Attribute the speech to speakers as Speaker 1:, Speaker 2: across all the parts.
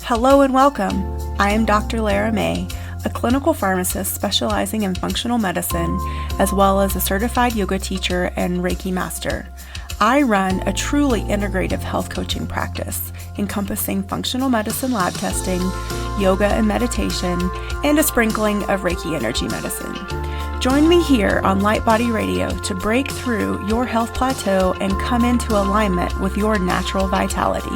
Speaker 1: Hello and welcome. I am Dr. Lara May, a clinical pharmacist specializing in functional medicine, as well as a certified yoga teacher and Reiki master. I run a truly integrative health coaching practice encompassing functional medicine lab testing, yoga and meditation, and a sprinkling of Reiki energy medicine. Join me here on Light Body Radio to break through your health plateau and come into alignment with your natural vitality.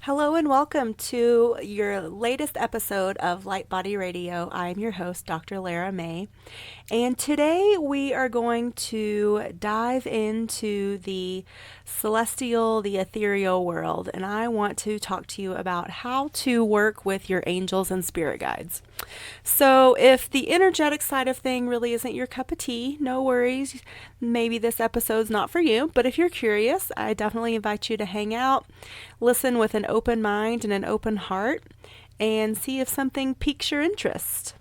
Speaker 1: Hello and welcome to your latest episode of Light Body Radio. I'm your host, Dr. Lara May, and today we are going to dive into the celestial, the ethereal world, and I want to talk to you about how to work with your angels and spirit guides. So if the energetic side of thing really isn't your cup of tea, no worries. Maybe this episode's not for you, but if you're curious, I definitely invite you to hang out, listen with an open mind and an open heart, and see if something piques your interest.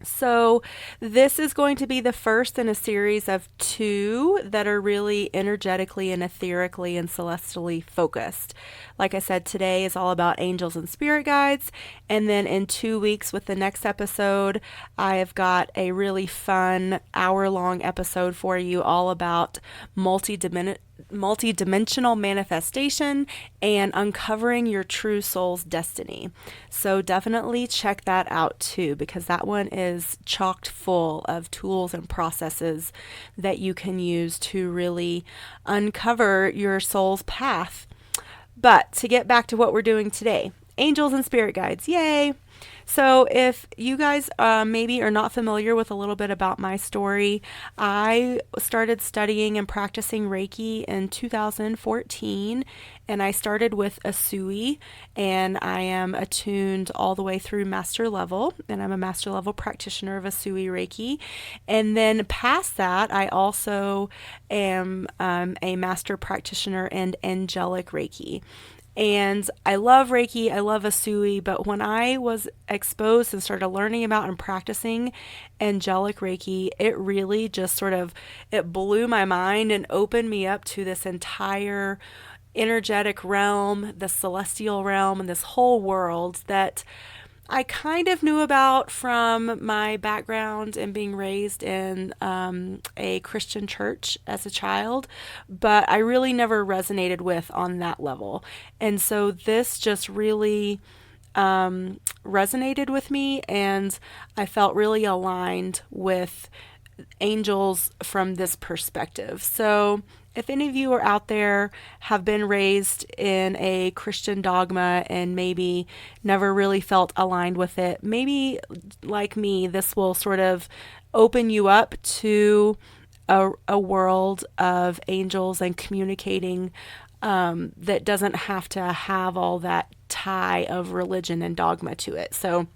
Speaker 1: So this is going to be the first in a series of 2 that are really energetically and etherically and celestially focused. Like I said, today is all about angels and spirit guides. And then in 2 weeks with the next episode, I have got a really fun hour-long episode for you all about multi-dimensional manifestation and uncovering your true soul's destiny. So definitely check that out too, because that one is chocked full of tools and processes that you can use to really uncover your soul's path. But to get back to what we're doing today, angels and spirit guides, yay! So if you guys maybe are not familiar with a little bit about my story, I started studying and practicing Reiki in 2014, and I started with Asui, and I am attuned all the way through master level, and I'm a master level practitioner of Asui Reiki. And then past that, I also am a master practitioner in angelic Reiki. And I love Reiki, I love Asui, but when I was exposed and started learning about and practicing angelic Reiki, it really just it blew my mind and opened me up to this entire energetic realm, the celestial realm, and this whole world that I kind of knew about from my background and being raised in a Christian church as a child, but I really never resonated with on that level. And so this just really resonated with me, and I felt really aligned with angels from this perspective. So if any of you are out there have been raised in a Christian dogma and maybe never really felt aligned with it, maybe like me, this will sort of open you up to a world of angels and communicating that doesn't have to have all that tie of religion and dogma to it. So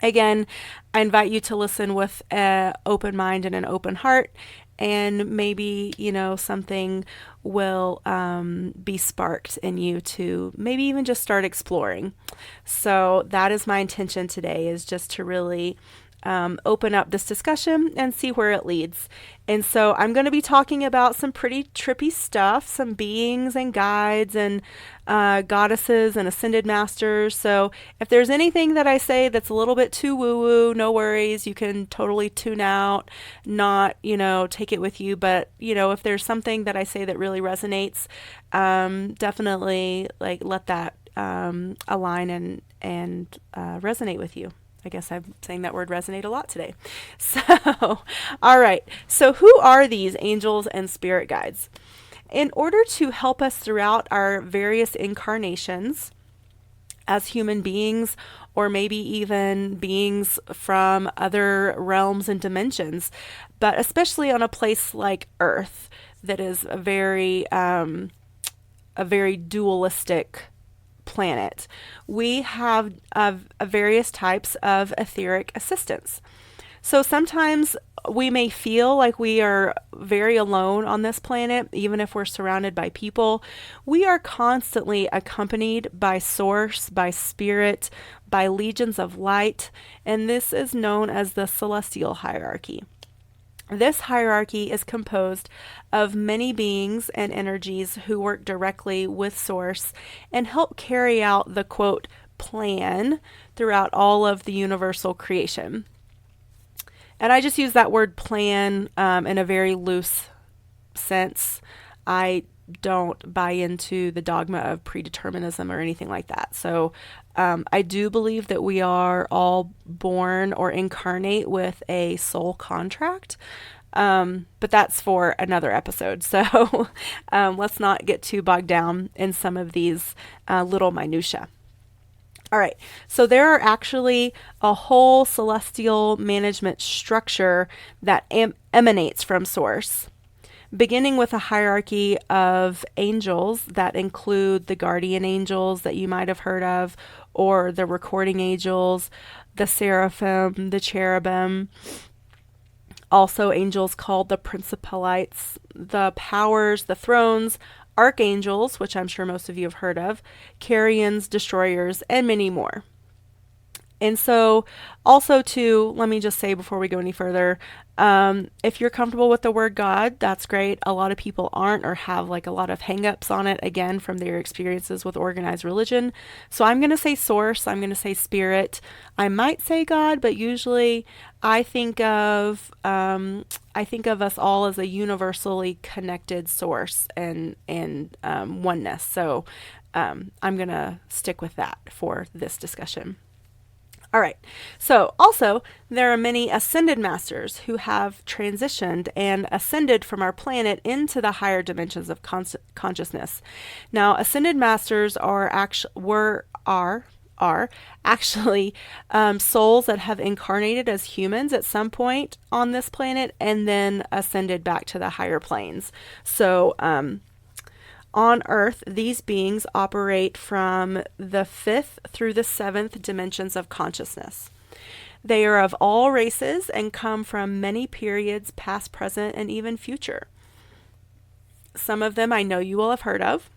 Speaker 1: again, I invite you to listen with an open mind and an open heart, and maybe, something will be sparked in you to maybe even just start exploring. So that is my intention today, is just to really open up this discussion and see where it leads. And so I'm going to be talking about some pretty trippy stuff, some beings and guides and goddesses and ascended masters. So if there's anything that I say that's a little bit too woo-woo, no worries. You can totally tune out, not, take it with you. But, if there's something that I say that really resonates, definitely let that align and resonate with you. I guess I'm saying that word resonate a lot today. So, all right. So who are these angels and spirit guides? In order to help us throughout our various incarnations as human beings, or maybe even beings from other realms and dimensions, but especially on a place like Earth that is a very dualistic planet, we have various types of etheric assistance. So sometimes we may feel like we are very alone on this planet, even if we're surrounded by people. We are constantly accompanied by Source, by Spirit, by legions of light, and this is known as the celestial hierarchy. This hierarchy is composed of many beings and energies who work directly with Source and help carry out the quote plan throughout all of the universal creation. And I just use that word plan in a very loose sense. I don't buy into the dogma of predeterminism or anything like that. So I do believe that we are all born or incarnate with a soul contract. But that's for another episode. So let's not get too bogged down in some of these little minutiae. All right, so there are actually a whole celestial management structure that emanates from Source, beginning with a hierarchy of angels that include the guardian angels that you might have heard of, or the recording angels, the seraphim, the cherubim, also angels called the principalites, the powers, the thrones, archangels, which I'm sure most of you have heard of, carrions, destroyers, and many more. And so also too, let me just say before we go any further, if you're comfortable with the word God, that's great. A lot of people aren't or have like a lot of hangups on it, again, from their experiences with organized religion. So I'm going to say Source. I'm going to say Spirit. I might say God, but usually I think of us all as a universally connected source and oneness. So I'm going to stick with that for this discussion. All right. So also, there are many ascended masters who have transitioned and ascended from our planet into the higher dimensions of consciousness. Now, ascended masters are actually souls that have incarnated as humans at some point on this planet and then ascended back to the higher planes. So, on Earth, these beings operate from the 5th through the 7th dimensions of consciousness. They are of all races and come from many periods, past, present, and even future. Some of them I know you will have heard of.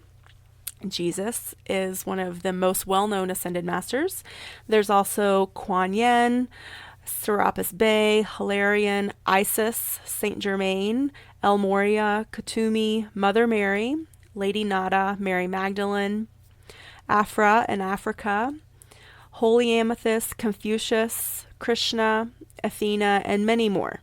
Speaker 1: Jesus is one of the most well-known ascended masters. There's also Kuan Yin, Serapis Bey, Hilarion, Isis, Saint Germain, El Morya, Katumi, Mother Mary, Lady Nada, Mary Magdalene, Afra and Africa, Holy Amethyst, Confucius, Krishna, Athena, and many more.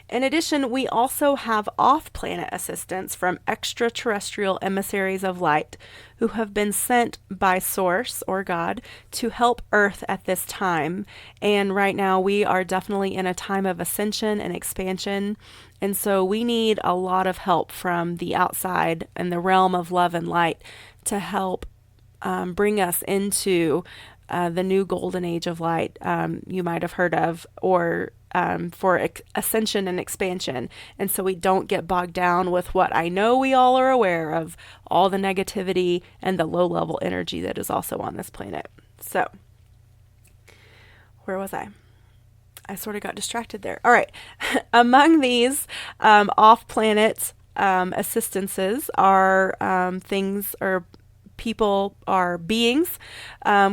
Speaker 1: In addition, we also have off-planet assistants from extraterrestrial emissaries of light who have been sent by Source or God to help Earth at this time. And right now we are definitely in a time of ascension and expansion. And so we need a lot of help from the outside and the realm of love and light to help bring us into the new golden age of light you might have heard of, or for ascension and expansion. And so we don't get bogged down with what I know we all are aware of, all the negativity and the low level energy that is also on this planet. So where was I? I sort of got distracted there. All right. Among these off-planet assistances are things or people are beings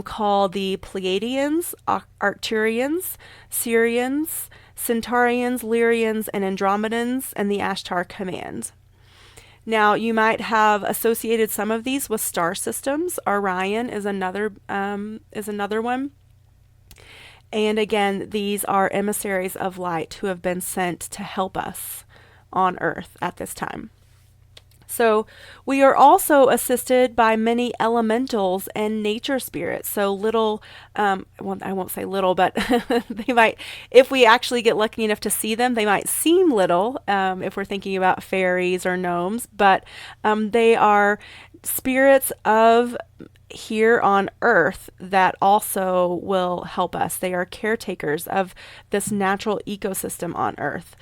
Speaker 1: called the Pleiadians, Arcturians, Sirians, Centaurians, Lyrians, and Andromedans, and the Ashtar Command. Now, you might have associated some of these with star systems. Orion is another one. And again, these are emissaries of light who have been sent to help us on Earth at this time. So we are also assisted by many elementals and nature spirits. So little, I won't say little, but they might, if we actually get lucky enough to see them, they might seem little if we're thinking about fairies or gnomes, but they are spirits of here on Earth that also will help us. They are caretakers of this natural ecosystem on Earth.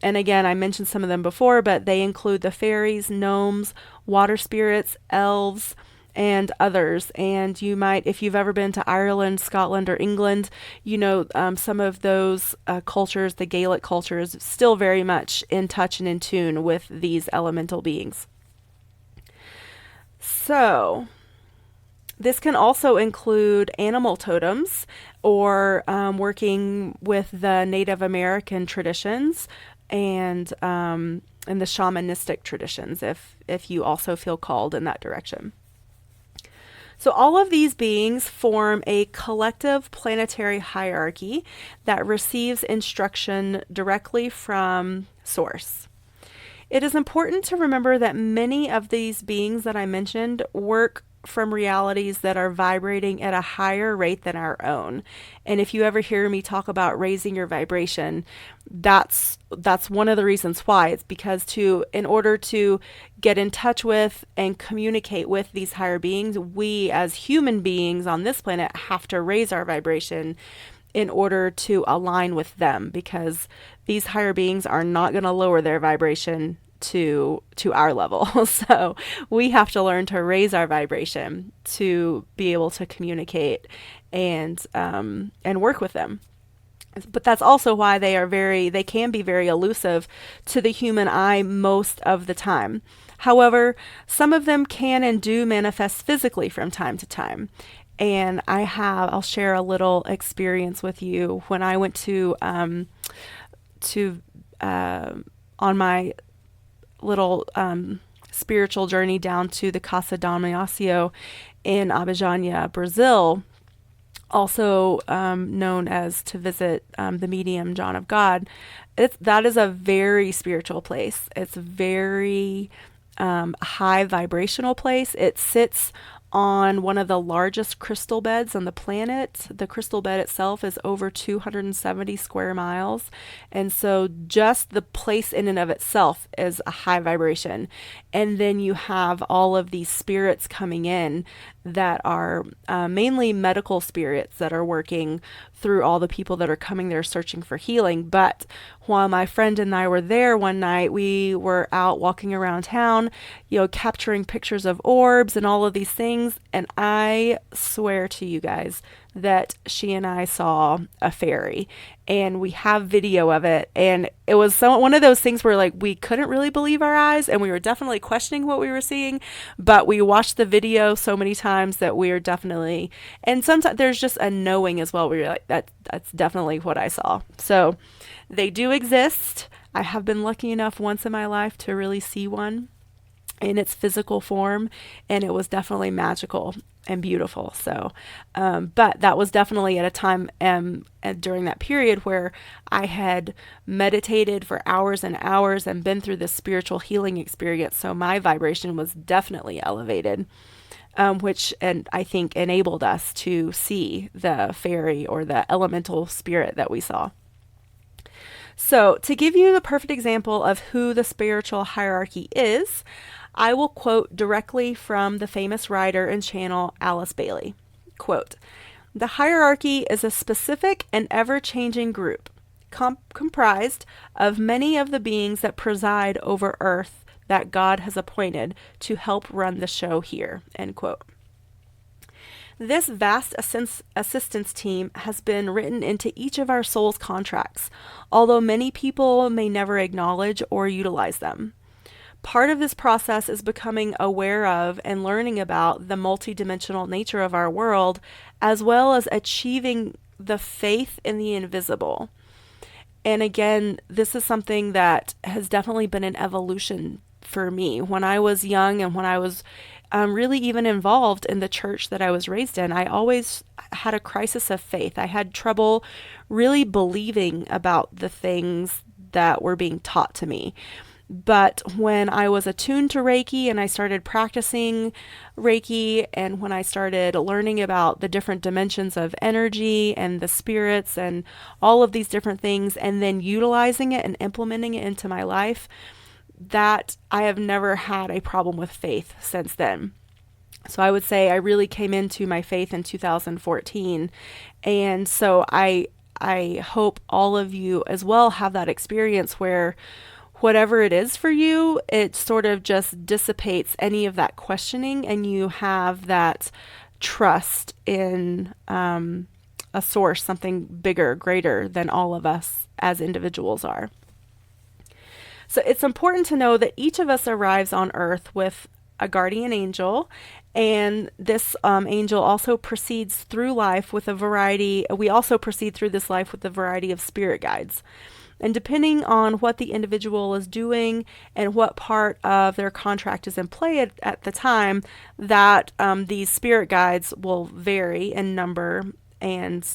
Speaker 1: And again, I mentioned some of them before, but they include the fairies, gnomes, water spirits, elves, and others. And you might, if you've ever been to Ireland, Scotland, or England, some of those cultures, the Gaelic cultures, still very much in touch and in tune with these elemental beings. So, this can also include animal totems or working with the Native American traditions and the shamanistic traditions if you also feel called in that direction. So all of these beings form a collective planetary hierarchy that receives instruction directly from Source. It is important to remember that many of these beings that I mentioned work from realities that are vibrating at a higher rate than our own. And if you ever hear me talk about raising your vibration, that's one of the reasons why. It's because in order to get in touch with and communicate with these higher beings, we as human beings on this planet have to raise our vibration in order to align with them, because these higher beings are not going to lower their vibration to our level. So we have to learn to raise our vibration to be able to communicate and work with them. But that's also why they can be very elusive to the human eye most of the time. However, some of them can and do manifest physically from time to time. And I'll share a little experience with you. When I went on my little spiritual journey down to the Casa Damiasio in Abidjan, Brazil, also known as to visit the medium John of God. That is a very spiritual place. It's a very high vibrational place. It sits on one of the largest crystal beds on the planet. The crystal bed itself is over 270 square miles. And so just the place in and of itself is a high vibration. And then you have all of these spirits coming in that are mainly medical spirits that are working through all the people that are coming there searching for healing. But while my friend and I were there one night, we were out walking around town, capturing pictures of orbs and all of these things. And I swear to you guys that she and I saw a fairy, and we have video of it. And it was one of those things where we couldn't really believe our eyes, and we were definitely questioning what we were seeing, but we watched the video so many times that we are definitely, and sometimes there's just a knowing as well where you're like, that's definitely what I saw. So they do exist. I have been lucky enough once in my life to really see one in its physical form, and it was definitely magical and beautiful. So, but that was definitely at a time during that period where I had meditated for hours and hours and been through this spiritual healing experience. So my vibration was definitely elevated, which I think enabled us to see the fairy or the elemental spirit that we saw. So to give you the perfect example of who the spiritual hierarchy is, I will quote directly from the famous writer and channel Alice Bailey. Quote, "The hierarchy is a specific and ever-changing group comprised of many of the beings that preside over Earth that God has appointed to help run the show here." End quote. This vast assistance team has been written into each of our soul's contracts, although many people may never acknowledge or utilize them. Part of this process is becoming aware of and learning about the multidimensional nature of our world, as well as achieving the faith in the invisible. And again, this is something that has definitely been an evolution for me. When I was young and when I was really even involved in the church that I was raised in, I always had a crisis of faith. I had trouble really believing about the things that were being taught to me. But when I was attuned to Reiki and I started practicing Reiki, and when I started learning about the different dimensions of energy and the spirits and all of these different things, and then utilizing it and implementing it into my life, that I have never had a problem with faith since then. So I would say I really came into my faith in 2014. And so I hope all of you as well have that experience where whatever it is for you, it sort of just dissipates any of that questioning, and you have that trust in a source, something bigger, greater than all of us as individuals are. So it's important to know that each of us arrives on earth with a guardian angel, and this angel also proceeds through life with a variety. We also proceed through this life with a variety of spirit guides. And depending on what the individual is doing and what part of their contract is in play at the time, that these spirit guides will vary in number and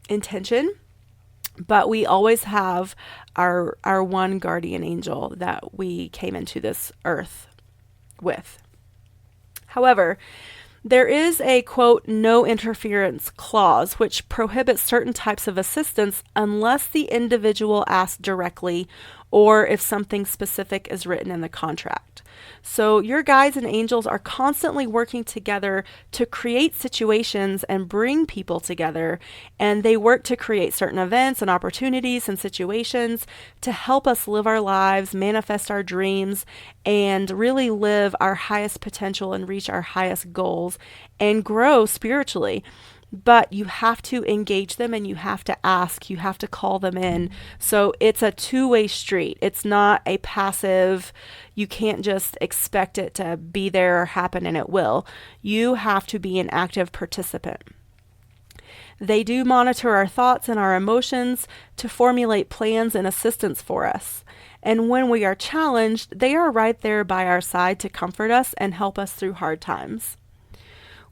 Speaker 1: intention. But we always have our one guardian angel that we came into this earth with. However, there is a, quote, no interference clause, which prohibits certain types of assistance unless the individual asks directly or if something specific is written in the contract. So your guides and angels are constantly working together to create situations and bring people together, and they work to create certain events and opportunities and situations to help us live our lives, manifest our dreams, and really live our highest potential and reach our highest goals and grow spiritually. But you have to engage them, and you have to ask, you have to call them in. So it's a two-way street. It's not a passive, you can't just expect it to be there or happen and it will. You have to be an active participant. They do monitor our thoughts and our emotions to formulate plans and assistance for us. And when we are challenged, they are right there by our side to comfort us and help us through hard times.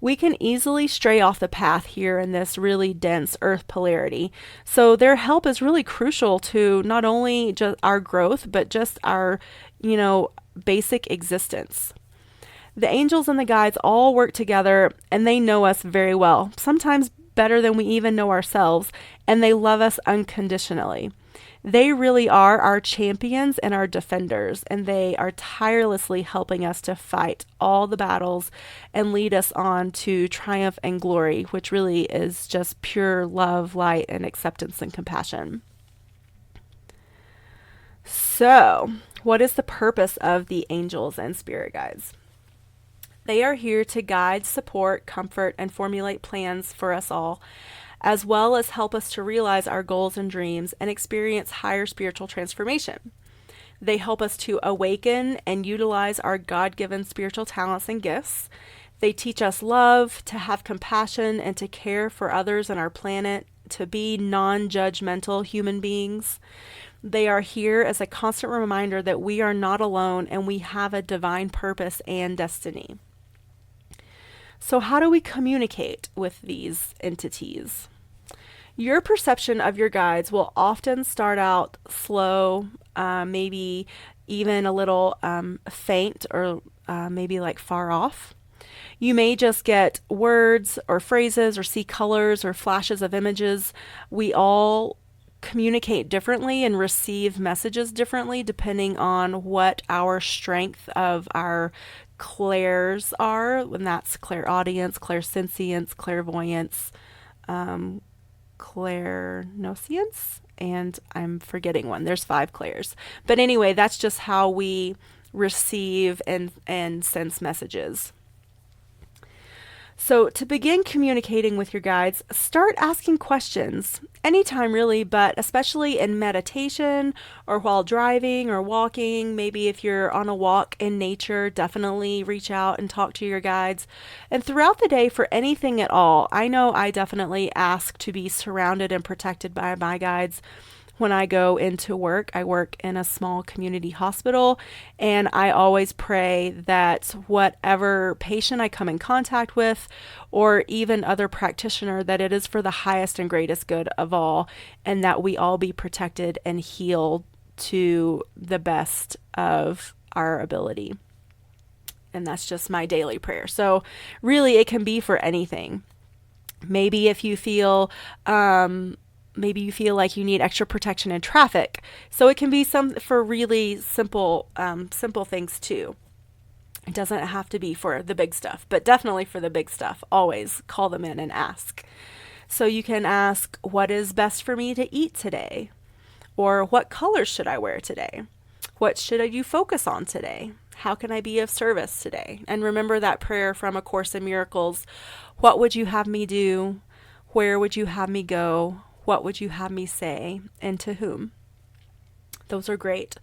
Speaker 1: We can easily stray off the path here in this really dense earth polarity. So their help is really crucial to not only just our growth, but just our, basic existence. The angels and the guides all work together, and they know us very well, sometimes better than we even know ourselves, and they love us unconditionally. They really are our champions and our defenders, and they are tirelessly helping us to fight all the battles and lead us on to triumph and glory, which really is just pure love, light, and acceptance and compassion. So, what is the purpose of the angels and spirit guides? They are here to guide, support, comfort, and formulate plans for us all, as well as help us to realize our goals and dreams and experience higher spiritual transformation. They help us to awaken and utilize our God-given spiritual talents and gifts. They teach us love, to have compassion, and to care for others and our planet, to be non-judgmental human beings. They are here as a constant reminder that we are not alone and we have a divine purpose and destiny. So how do we communicate with these entities? Your perception of your guides will often start out slow, maybe even a little faint, or maybe like far off. You may just get words or phrases or see colors or flashes of images. We all communicate differently and receive messages differently depending on what our strength of our clairs are, and that's clairaudience, clairsentience, clairvoyance, clairnoscience, and I'm forgetting one. There's 5 clairs. But anyway, that's just how we receive and sense messages. So to begin communicating with your guides, start asking questions anytime really, but especially in meditation or while driving or walking. Maybe if you're on a walk in nature, definitely reach out and talk to your guides. And throughout the day for anything at all, I know I definitely ask to be surrounded and protected by my guides. When I go into work, I work in a small community hospital, and I always pray that whatever patient I come in contact with, or even other practitioner, that it is for the highest and greatest good of all, and that we all be protected and healed to the best of our ability. And that's just my daily prayer. So really, it can be for anything. Maybe if you feel like you need extra protection in traffic. So it can be some for really simple things too. It doesn't have to be for the big stuff, but definitely for the big stuff, always call them in and ask. So you can ask, what is best for me to eat today? Or what colors should I wear today? What should you focus on today? How can I be of service today? And remember that prayer from A Course in Miracles. What would you have me do? Where would you have me go? What would you have me say? And to whom? Those are great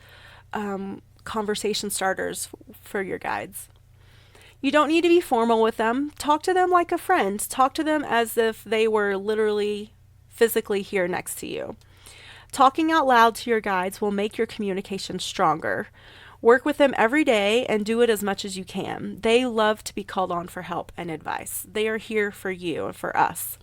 Speaker 1: conversation starters for your guides. You don't need to be formal with them. Talk to them like a friend. Talk to them as if they were literally physically here next to you. Talking out loud to your guides will make your communication stronger. Work with them every day and do it as much as you can. They love to be called on for help and advice. They are here for you and for us.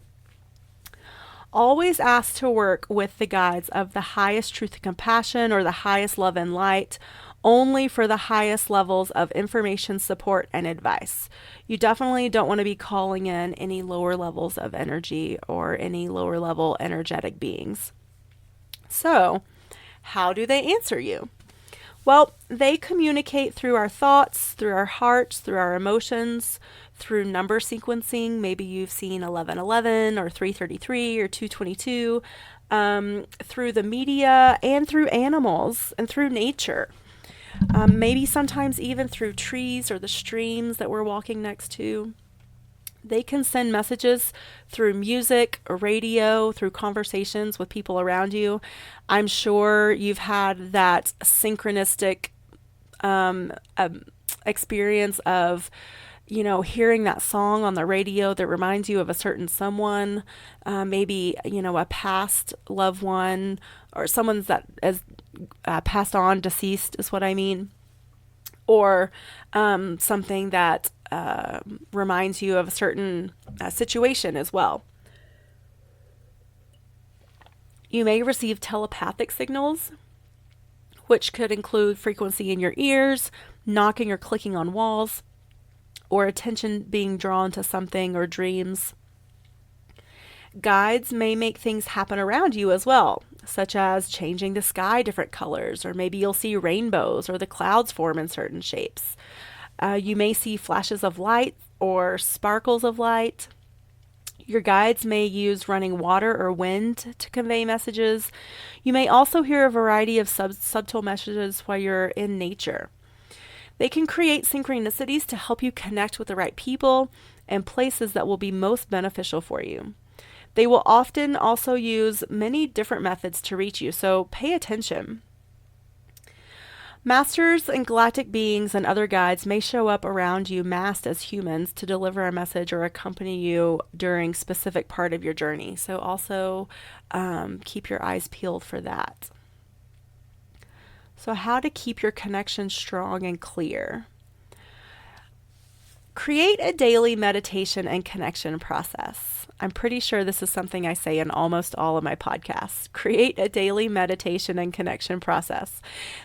Speaker 1: Always ask to work with the guides of the highest truth and compassion or the highest love and light, only for the highest levels of information, support, and advice. You definitely don't want to be calling in any lower levels of energy or any lower level energetic beings. So, how do they answer you? Well, they communicate through our thoughts, through our hearts, through our emotions, through number sequencing. Maybe you've seen 1111 or 333 or 222, through the media and through animals and through nature. Maybe sometimes even through trees or the streams that we're walking next to. They can send messages through music, radio, through conversations with people around you. I'm sure you've had that synchronistic experience of, hearing that song on the radio that reminds you of a certain someone, maybe, a past loved one or someone's that is passed on, deceased is what I mean, or something that reminds you of a certain situation as well. You may receive telepathic signals, which could include frequency in your ears, knocking or clicking on walls, or attention being drawn to something or dreams. Guides may make things happen around you as well, such as changing the sky different colors, or maybe you'll see rainbows or the clouds form in certain shapes. You may see flashes of light or sparkles of light. Your guides may use running water or wind to convey messages. You may also hear a variety of subtle messages while you're in nature. They can create synchronicities to help you connect with the right people and places that will be most beneficial for you. They will often also use many different methods to reach you, so pay attention. Masters and galactic beings and other guides may show up around you masked as humans to deliver a message or accompany you during a specific part of your journey. So also keep your eyes peeled for that. So how to keep your connection strong and clear. Create a daily meditation and connection process. I'm pretty sure this is something I say in almost all of my podcasts. Create a daily meditation and connection process.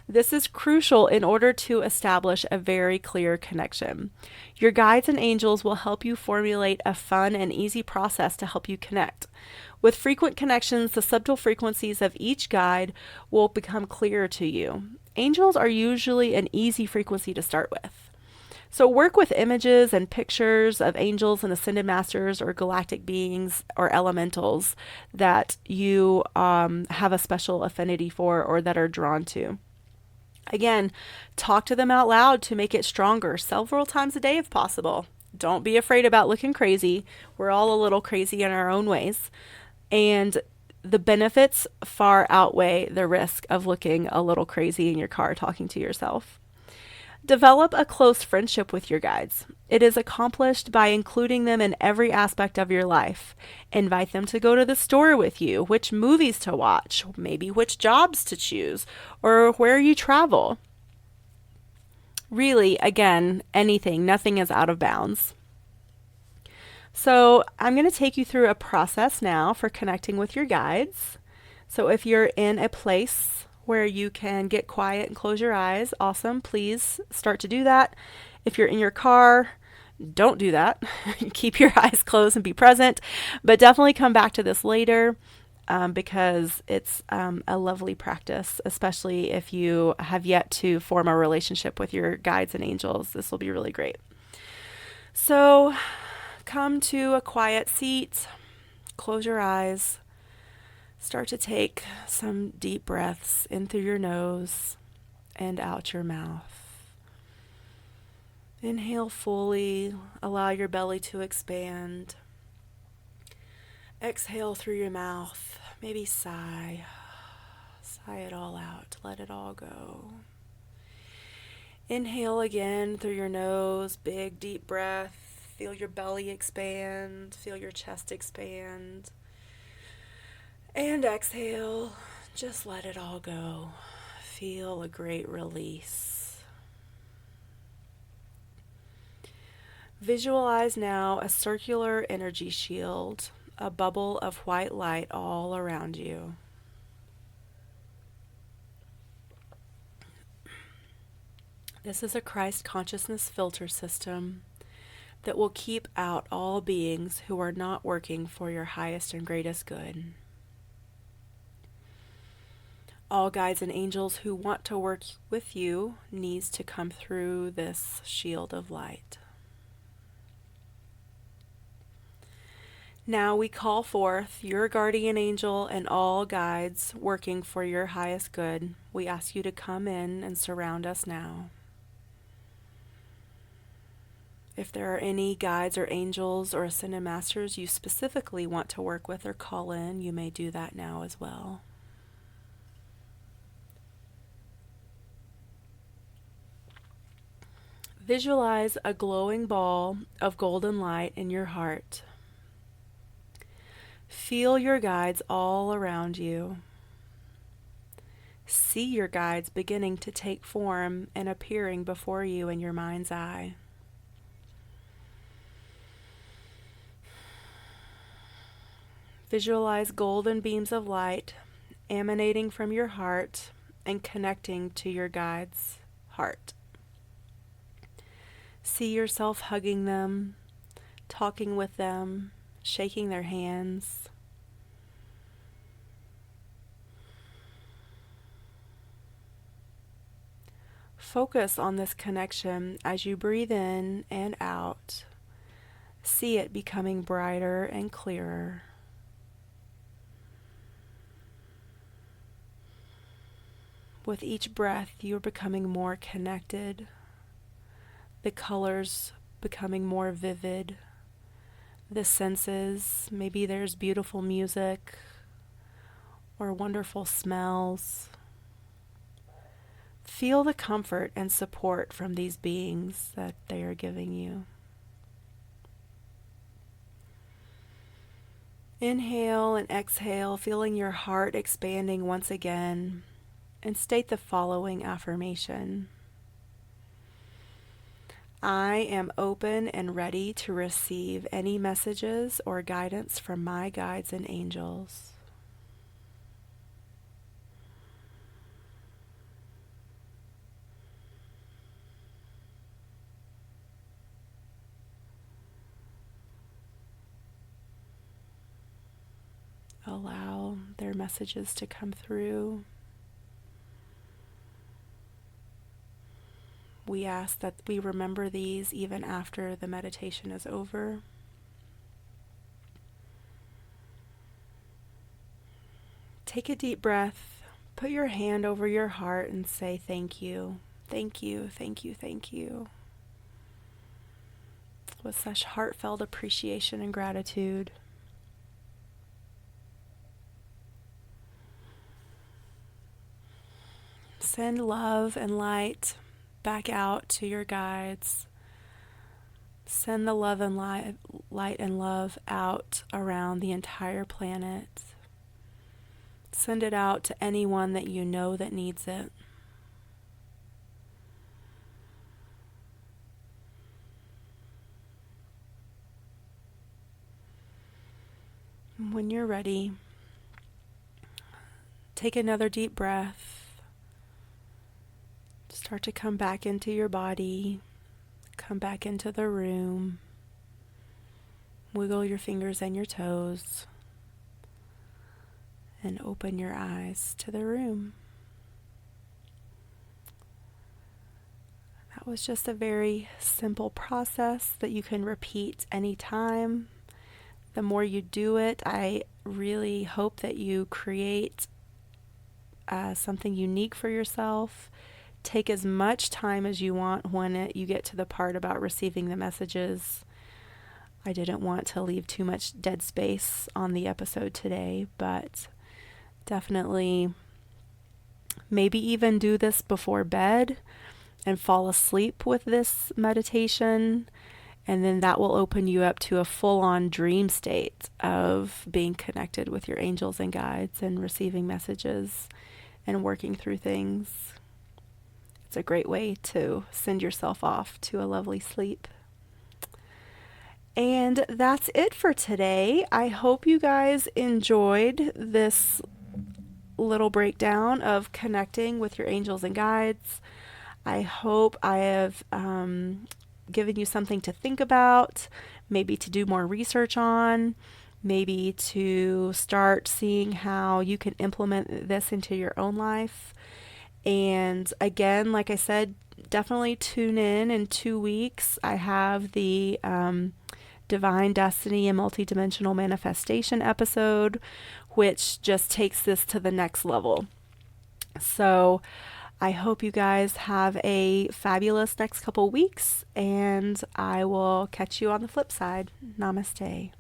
Speaker 1: This is crucial in order to establish a very clear connection. Your guides and angels will help you formulate a fun and easy process to help you connect. With frequent connections, the subtle frequencies of each guide will become clearer to you. Angels are usually an easy frequency to start with. So work with images and pictures of angels and ascended masters or galactic beings or elementals that you have a special affinity for or that are drawn to. Again, talk to them out loud to make it stronger several times a day if possible. Don't be afraid about looking crazy. We're all a little crazy in our own ways. And the benefits far outweigh the risk of looking a little crazy in your car talking to yourself. Develop a close friendship with your guides. It is accomplished by including them in every aspect of your life. Invite them to go to the store with you, which movies to watch, maybe which jobs to choose, or where you travel. Really, again, anything, nothing is out of bounds. So I'm going to take you through a process now for connecting with your guides. So if you're in a place where you can get quiet and close your eyes, awesome. Please start to do that. If you're in your car, don't do that. Keep your eyes closed and be present, but definitely come back to this later because it's a lovely practice, especially if you have yet to form a relationship with your guides and angels. This will be really great. So come to a quiet seat, close your eyes, Start to take some deep breaths in through your nose and out your mouth. Inhale fully, allow your belly to expand. Exhale through your mouth, maybe sigh. Sigh it all out, let it all go. Inhale again through your nose, big deep breath. Feel your belly expand, feel your chest expand. And exhale, just let it all go. Feel a great release. Visualize now a circular energy shield, a bubble of white light all around you. This is a Christ consciousness filter system that will keep out all beings who are not working for your highest and greatest good. All guides and angels who want to work with you needs to come through this shield of light. Now we call forth your guardian angel and all guides working for your highest good. We ask you to come in and surround us now. If there are any guides or angels or ascended masters you specifically want to work with or call in, you may do that now as well. Visualize a glowing ball of golden light in your heart. Feel your guides all around you. See your guides beginning to take form and appearing before you in your mind's eye. Visualize golden beams of light emanating from your heart and connecting to your guide's heart. See yourself hugging them, talking with them, shaking their hands. Focus on this connection as you breathe in and out. See it becoming brighter and clearer. With each breath, you're becoming more connected. The colors becoming more vivid. The senses, maybe there's beautiful music or wonderful smells. Feel the comfort and support from these beings that they are giving you. Inhale and exhale, feeling your heart expanding once again, and state the following affirmation. I am open and ready to receive any messages or guidance from my guides and angels. Allow their messages to come through. We ask that we remember these even after the meditation is over. Take a deep breath, put your hand over your heart and say thank you, thank you, thank you, thank you. With such heartfelt appreciation and gratitude. Send love and light back out to your guides. Send the love and light and love out around the entire planet. Send it out to anyone that you know that needs it. When you're ready, take another deep breath. Start to come back into your body, come back into the room. Wiggle your fingers and your toes, and open your eyes to the room. That was just a very simple process that you can repeat anytime. The more you do it, I really hope that you create something unique for yourself. Take as much time as you want when you get to the part about receiving the messages. I didn't want to leave too much dead space on the episode today, but definitely maybe even do this before bed and fall asleep with this meditation. And then that will open you up to a full on dream state of being connected with your angels and guides and receiving messages and working through things. It's a great way to send yourself off to a lovely sleep. And that's it for today. I hope you guys enjoyed this little breakdown of connecting with your angels and guides. I hope I have given you something to think about, maybe to do more research on, maybe to start seeing how you can implement this into your own life. And again, like I said, definitely tune in 2 weeks. I have the Divine Destiny and Multidimensional Manifestation episode, which just takes this to the next level. So I hope you guys have a fabulous next couple weeks, and I will catch you on the flip side. Namaste.